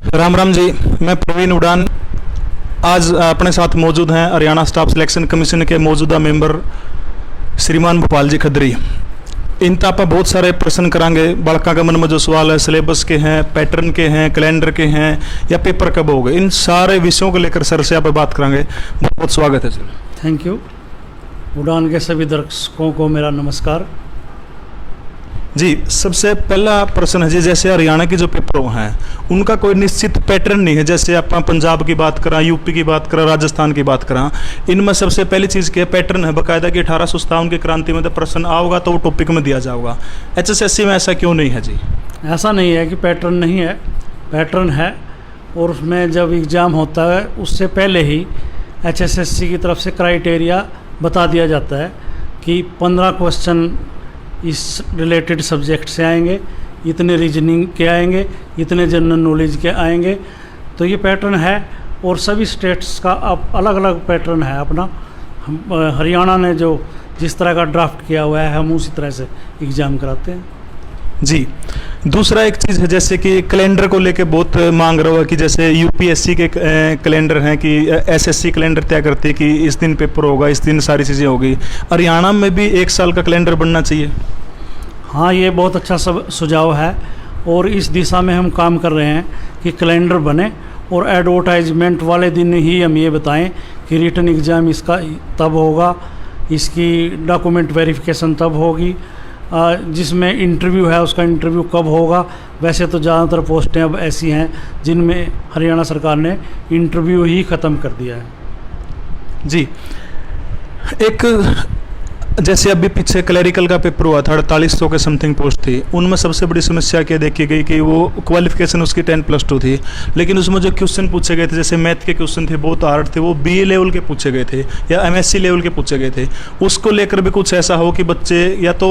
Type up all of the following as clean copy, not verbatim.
राम राम जी, मैं प्रवीण उड़ान आज अपने साथ मौजूद हैं हरियाणा स्टाफ सिलेक्शन कमीशन के मौजूदा मेंबर श्रीमान भोपाल जी खदरी। इन आप बहुत सारे प्रश्न करांगे। बालका के मन में जो सवाल है सिलेबस के हैं, पैटर्न के हैं, कैलेंडर के हैं या पेपर कब होगा, इन सारे विषयों को लेकर सर से आप बात करांगे। बहुत बहुत स्वागत है सर। Thank you. उड़ान के सभी दर्शकों को मेरा नमस्कार जी। सबसे पहला प्रश्न है जी, जैसे हरियाणा के जो पेपर हैं उनका कोई निश्चित पैटर्न नहीं है। जैसे आप पंजाब की बात करें, यूपी की बात करें, राजस्थान की बात करें, इनमें सबसे पहली चीज़ क्या पैटर्न है बाकायदा कि 1857 की क्रांति में तो प्रश्न आओगा तो वो टॉपिक में दिया जाएगा। HSSC में ऐसा क्यों नहीं है जी? ऐसा नहीं है कि पैटर्न नहीं है, पैटर्न है। और उसमें जब एग्ज़ाम होता है उससे पहले ही HSSC की तरफ से क्राइटेरिया बता दिया जाता है कि 15 क्वेश्चन इस रिलेटेड सब्जेक्ट से आएंगे, इतने रीजनिंग के आएंगे, इतने जनरल नॉलेज के आएंगे। तो ये पैटर्न है और सभी स्टेट्स का अब अलग अलग पैटर्न है अपना। हरियाणा ने जो जिस तरह का ड्राफ्ट किया हुआ है हम उसी तरह से एग्ज़ाम कराते हैं जी। दूसरा एक चीज़ है जैसे कि कैलेंडर को लेके बहुत मांग रहा हुआ कि जैसे UPSC के कैलेंडर हैं कि SSC कैलेंडर तय करती है कि इस दिन पेपर होगा, इस दिन सारी चीज़ें होगी। हरियाणा में भी एक साल का कैलेंडर बनना चाहिए। हाँ, ये बहुत अच्छा सुझाव है और इस दिशा में हम काम कर रहे हैं कि कैलेंडर बने और एडवर्टाइजमेंट वाले दिन ही हम ये बताएं कि रिटन एग्ज़ाम इसका तब होगा, इसकी डॉक्यूमेंट वेरिफिकेशन तब होगी, जिसमें इंटरव्यू है उसका इंटरव्यू कब होगा। वैसे तो ज़्यादातर पोस्टें अब ऐसी हैं जिनमें हरियाणा सरकार ने इंटरव्यू ही ख़त्म कर दिया है जी। एक जैसे अभी पीछे क्लरिकल का पेपर हुआ था, 4800 के समथिंग पोस्ट थी। उनमें सबसे बड़ी समस्या क्या देखी गई कि वो क्वालिफिकेशन उसकी 10+2 थी, लेकिन उसमें जो क्वेश्चन पूछे गए थे जैसे मैथ के क्वेश्चन थे बहुत हार्ड थे, वो BA लेवल के पूछे गए थे या MSc लेवल के पूछे गए थे। उसको लेकर भी कुछ ऐसा हो कि बच्चे या तो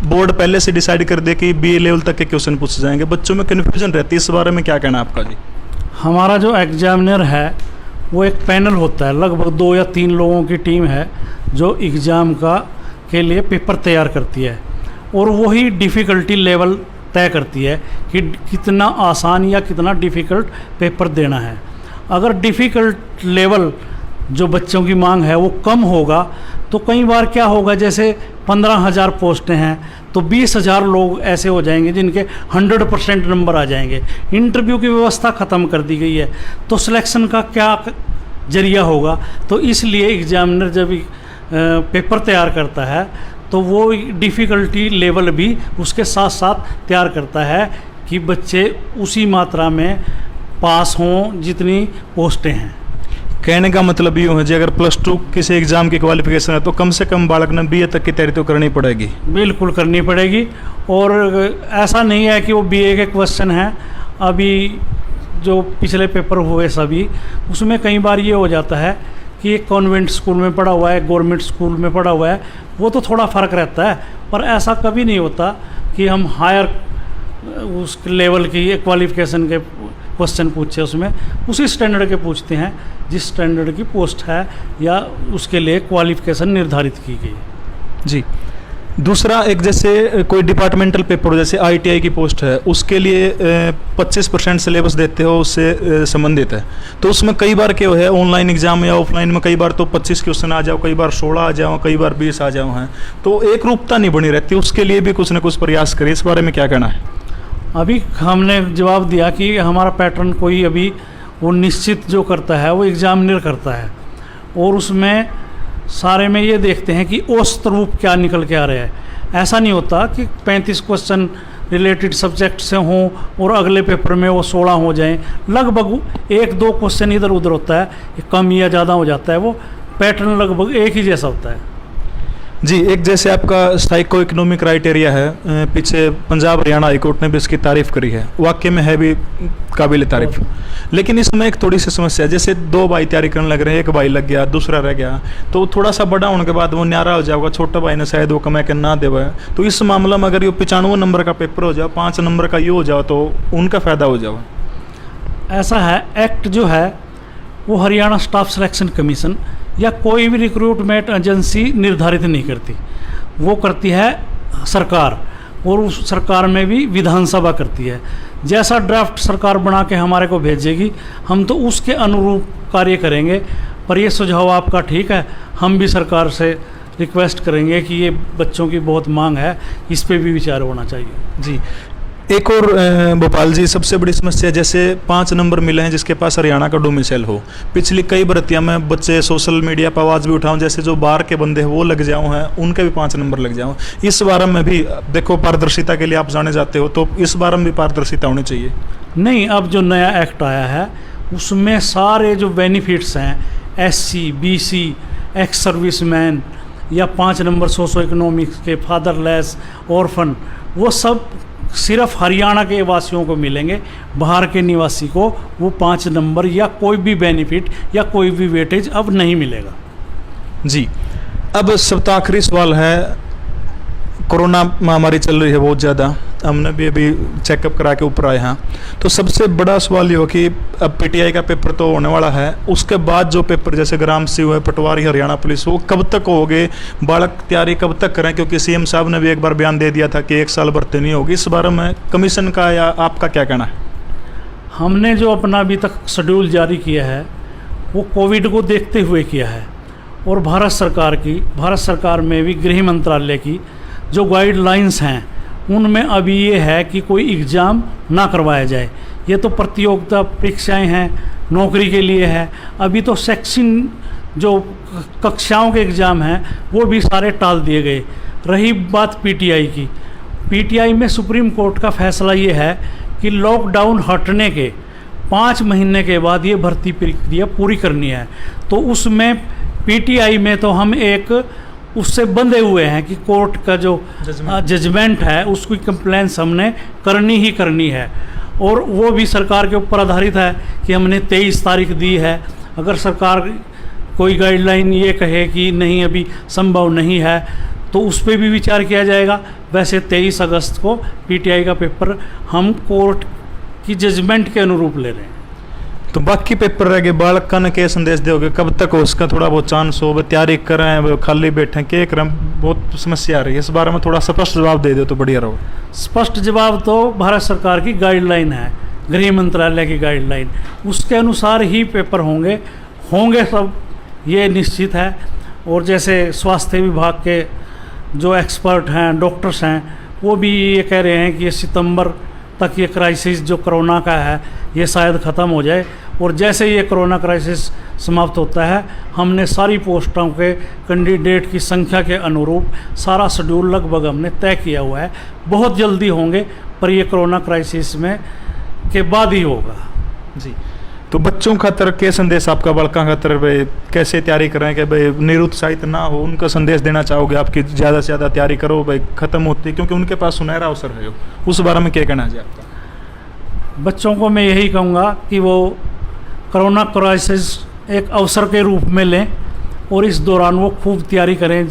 बोर्ड पहले से डिसाइड कर दे कि BA लेवल तक के क्वेश्चन पूछे जाएंगे, बच्चों में कन्फ्यूजन रहती है। इस बारे में क्या कहना है आपका जी? हमारा जो एग्जामिनर है वो एक पैनल होता है, लगभग 2 या 3 लोगों की टीम है जो एग्ज़ाम के लिए पेपर तैयार करती है और वही डिफ़िकल्टी लेवल तय करती है कि कितना आसान या कितना डिफ़िकल्ट पेपर देना है। अगर डिफ़िकल्ट लेवल जो बच्चों की मांग है वो कम होगा तो कई बार क्या होगा, जैसे 15,000 पोस्टें हैं तो 20,000 लोग ऐसे हो जाएंगे जिनके 100% नंबर आ जाएंगे। इंटरव्यू की व्यवस्था ख़त्म कर दी गई है तो सिलेक्शन का क्या जरिया होगा। तो इसलिए एग्जामिनर जब पेपर तैयार करता है तो वो डिफ़िकल्टी लेवल भी उसके साथ साथ तैयार करता है कि बच्चे उसी मात्रा में पास हों जितनी पोस्टें हैं। कहने का मतलब यूँ है जी, अगर +2 किसी एग्ज़ाम की क्वालिफिकेशन है तो कम से कम बालक ने BA तक की तैयारी तो करनी पड़ेगी। बिल्कुल करनी पड़ेगी। और ऐसा नहीं है कि वो BA के क्वेश्चन हैं, अभी जो पिछले पेपर हुए सभी उसमें कई बार ये हो जाता है कि एक कॉन्वेंट स्कूल में पढ़ा हुआ है, गवर्नमेंट स्कूल में पढ़ा हुआ है, वो तो थोड़ा फ़र्क रहता है। पर ऐसा कभी नहीं होता कि हम हायर उस लेवल की क्वालिफिकेशन के क्वेश्चन पूछे, उसमें उसी स्टैंडर्ड के पूछते हैं जिस स्टैंडर्ड की पोस्ट है या उसके लिए क्वालिफिकेशन निर्धारित की गई जी। दूसरा एक जैसे कोई डिपार्टमेंटल पेपर हो, जैसे ITI की पोस्ट है, उसके लिए 25% सिलेबस देते हो, उससे संबंधित है। तो उसमें कई बार क्या है ऑनलाइन एग्जाम या ऑफलाइन में कई बार तो 25 क्वेश्चन आ जाओ, कई बार 16 आ जाओ, कई बार 20 आ जाओ हैं, तो एक रूपता नहीं बनी रहती। उसके लिए भी कुछ न कुछ प्रयास करें। इस बारे में क्या कहना है? अभी हमने जवाब दिया कि हमारा पैटर्न कोई अभी वो निश्चित जो करता है वो एग्जामिनर करता है और उसमें सारे में ये देखते हैं कि औसत रूप क्या निकल के आ रहा है। ऐसा नहीं होता कि 35 क्वेश्चन रिलेटेड सब्जेक्ट से हों और अगले पेपर में वो 16 हो जाएं। लगभग 1-2 क्वेश्चन इधर उधर होता है, कम या ज़्यादा हो जाता है, वो पैटर्न लगभग एक ही जैसा होता है जी। एक जैसे आपका साइको इकोनॉमिक क्राइटेरिया है, पीछे पंजाब हरियाणा हाईकोर्ट ने भी इसकी तारीफ़ करी है, वाकई में है भी काबिल तारीफ़। लेकिन इसमें एक थोड़ी सी समस्या है, जैसे 2 भाई तैयारी करने लग रहे हैं, एक भाई लग गया, दूसरा रह गया, तो थोड़ा सा बड़ा होने के बाद वो न्यारा हो जाएगा, छोटा भाई ने शायद वो कमा के ना देवा है। तो इस मामला में अगर ये 95 नंबर का पेपर हो जाए, 5 नंबर का ये हो जाओ तो उनका फ़ायदा हो जाओ। ऐसा है, एक्ट जो है वो हरियाणा स्टाफ सिलेक्शन कमीशन या कोई भी रिक्रूटमेंट एजेंसी निर्धारित नहीं करती, वो करती है सरकार, और उस सरकार में भी विधानसभा करती है। जैसा ड्राफ्ट सरकार बना के हमारे को भेजेगी हम तो उसके अनुरूप कार्य करेंगे। पर ये सुझाव आपका ठीक है, हम भी सरकार से रिक्वेस्ट करेंगे कि ये बच्चों की बहुत मांग है, इस पे भी विचार होना चाहिए। जी, एक और भोपाल जी सबसे बड़ी समस्या, जैसे 5 नंबर मिले हैं जिसके पास हरियाणा का डोमिसाइल हो। पिछली कई भर्तियां में बच्चे सोशल मीडिया पर आवाज़ भी उठाऊं, जैसे जो बाहर के बंदे हैं वो लग जाऊं हैं, उनके भी 5 नंबर लग जाऊं। इस बारे में भी देखो, पारदर्शिता के लिए आप जाने जाते हो, तो इस बारे में भी पारदर्शिता होनी चाहिए। नहीं, अब जो नया एक्ट आया है उसमें सारे जो बेनिफिट्स हैं, SC, BC, एक्स सर्विसमैन या 5 नंबर सोशो इकोनॉमिक्स के, फादरलेस, ऑर्फन, वो सब सिर्फ हरियाणा के वासियों को मिलेंगे। बाहर के निवासी को वो 5 नंबर या कोई भी बेनिफिट या कोई भी वेटेज अब नहीं मिलेगा। जी, अब सबसे आखिरी सवाल है, कोरोना महामारी चल रही है बहुत ज़्यादा, हमने भी अभी चेकअप करा के ऊपर आए हैं, तो सबसे बड़ा सवाल ये हो कि अब PTI का पेपर तो होने वाला है, उसके बाद जो पेपर जैसे ग्राम सेवक है, पटवारी, हरियाणा पुलिस, वो कब तक होगे, बालक तैयारी कब तक करें? क्योंकि CM साहब ने भी एक बार बयान दे दिया था कि 1 साल भर्ती नहीं होगी। इस बारे में कमीशन का या आपका क्या कहना है? हमने जो अपना अभी तक शेड्यूल जारी किया है वो कोविड को देखते हुए किया है, और भारत सरकार में भी गृह मंत्रालय की जो गाइडलाइंस हैं उनमें अभी ये है कि कोई एग्ज़ाम ना करवाया जाए। ये तो प्रतियोगिता परीक्षाएं हैं, नौकरी के लिए है। अभी तो सेक्शन जो कक्षाओं के एग्ज़ाम हैं वो भी सारे टाल दिए गए। रही बात PTI की, PTI में सुप्रीम कोर्ट का फैसला ये है कि लॉकडाउन हटने के 5 महीने के बाद ये भर्ती प्रक्रिया पूरी करनी है। तो उसमें PTI में तो हम एक उससे बंधे हुए हैं कि कोर्ट का जो जजमेंट है उसकी कंप्लेंस हमने करनी है, और वो भी सरकार के ऊपर आधारित है कि हमने 23 तारीख दी है। अगर सरकार कोई गाइडलाइन ये कहे कि नहीं अभी संभव नहीं है तो उस पर भी विचार किया जाएगा। वैसे 23 अगस्त को PTI का पेपर हम कोर्ट की जजमेंट के अनुरूप ले रहे हैं। तो बाकी पेपर रह गए, बालक का न क्या संदेश दोगे, कब तक हो उसका थोड़ा बहुत चांस हो, तैयारी करें, वो खाली बैठें, क्या करें? बहुत समस्या आ रही है, इस बारे में थोड़ा स्पष्ट जवाब दे दो तो बढ़िया रहो। स्पष्ट जवाब तो भारत सरकार की गाइडलाइन है, गृह मंत्रालय की गाइडलाइन, उसके अनुसार ही पेपर होंगे सब, ये निश्चित है। और जैसे स्वास्थ्य विभाग के जो एक्सपर्ट हैं, डॉक्टर्स हैं, वो भी ये कह रहे हैं कि ये सितंबर तक ये क्राइसिस जो कोरोना का है ये शायद ख़त्म हो जाए, और जैसे ये कोरोना क्राइसिस समाप्त होता है हमने सारी पोस्टों के कैंडिडेट की संख्या के अनुरूप सारा शेड्यूल लगभग हमने तय किया हुआ है। बहुत जल्दी होंगे, पर ये कोरोना क्राइसिस में के बाद ही होगा। जी, तो बच्चों खातर क्या संदेश आपका, बालकों खातर भाई कैसे तैयारी करें कि भाई निरुत्साहित ना हो, उनका संदेश देना चाहोगे आपकी ज़्यादा से ज़्यादा तैयारी करो भाई, ख़त्म होती क्योंकि उनके पास सुनहरा अवसर है, उस बारे में क्या कहना है आपका? बच्चों को मैं यही कहूँगा कि वो कोरोना क्राइसिस एक अवसर के रूप में लें और इस दौरान वो खूब तैयारी करें।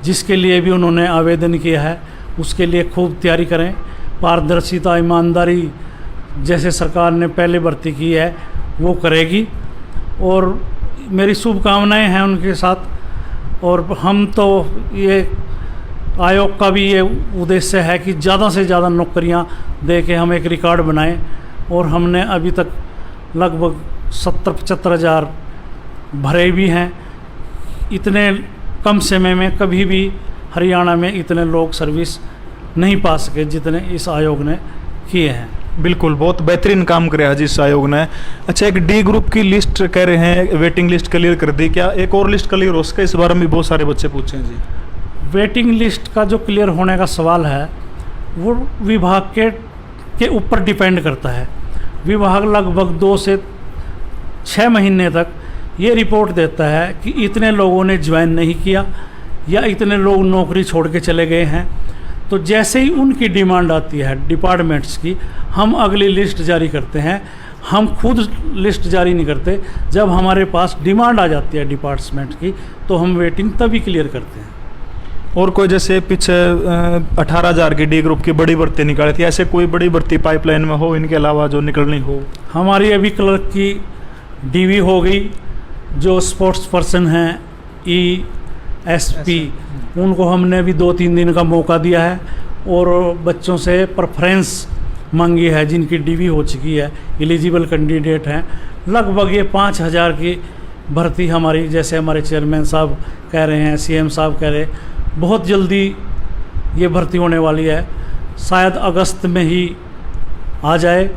जिसके लिए भी उन्होंने आवेदन किया है उसके लिए खूब तैयारी करें। पारदर्शिता, ईमानदारी जैसे सरकार ने पहले भर्ती की है वो करेगी, और मेरी शुभकामनाएं हैं उनके साथ। और हम तो ये आयोग का भी ये उद्देश्य है कि ज़्यादा से ज़्यादा नौकरियां दे के हम एक रिकॉर्ड बनाएं, और हमने अभी तक लगभग 70-75 हज़ार भरे भी हैं। इतने कम समय में कभी भी हरियाणा में इतने लोग सर्विस नहीं पा सके जितने इस आयोग ने किए हैं। बिल्कुल, बहुत बेहतरीन काम किया है जिस आयोग ने। अच्छा, एक D ग्रुप की लिस्ट कह रहे हैं, वेटिंग लिस्ट क्लियर कर दी, क्या एक और लिस्ट क्लियर हो उसका? इस बारे में भी बहुत सारे बच्चे पूछे हैं जी। वेटिंग लिस्ट का जो क्लियर होने का सवाल है वो विभाग के ऊपर डिपेंड करता है। विभाग लगभग 2 से 6 महीने तक ये रिपोर्ट देता है कि इतने लोगों ने ज्वाइन नहीं किया या इतने लोग नौकरी छोड़ के चले गए हैं। तो जैसे ही उनकी डिमांड आती है डिपार्टमेंट्स की, हम अगली लिस्ट जारी करते हैं। हम खुद लिस्ट जारी नहीं करते, जब हमारे पास डिमांड आ जाती है डिपार्टमेंट की तो हम वेटिंग तभी क्लियर करते हैं। और कोई जैसे पीछे 18,000 की D ग्रुप की बड़ी भर्ती निकाली थी, ऐसे कोई बड़ी भर्ती पाइपलाइन में हो इनके अलावा जो निकलनी हो? हमारी अभी क्लर्क की DV हो गई, जो स्पोर्ट्स पर्सन हैं ESP उनको हमने अभी 2-3 दिन का मौका दिया है, और बच्चों से प्रेफरेंस मांगी है, जिनकी डीवी हो चुकी है, एलिजिबल कैंडिडेट हैं, लगभग ये 5,000 की भर्ती हमारी, जैसे हमारे चेयरमैन साहब कह रहे हैं, सीएम साहब कह रहे, बहुत जल्दी ये भर्ती होने वाली है, शायद अगस्त में ही आ जाए।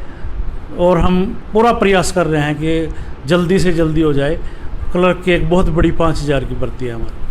और हम पूरा प्रयास कर रहे हैं कि जल्दी से जल्दी हो जाए। क्लर्क की एक बहुत बड़ी 5,000 की भर्ती है हमारी।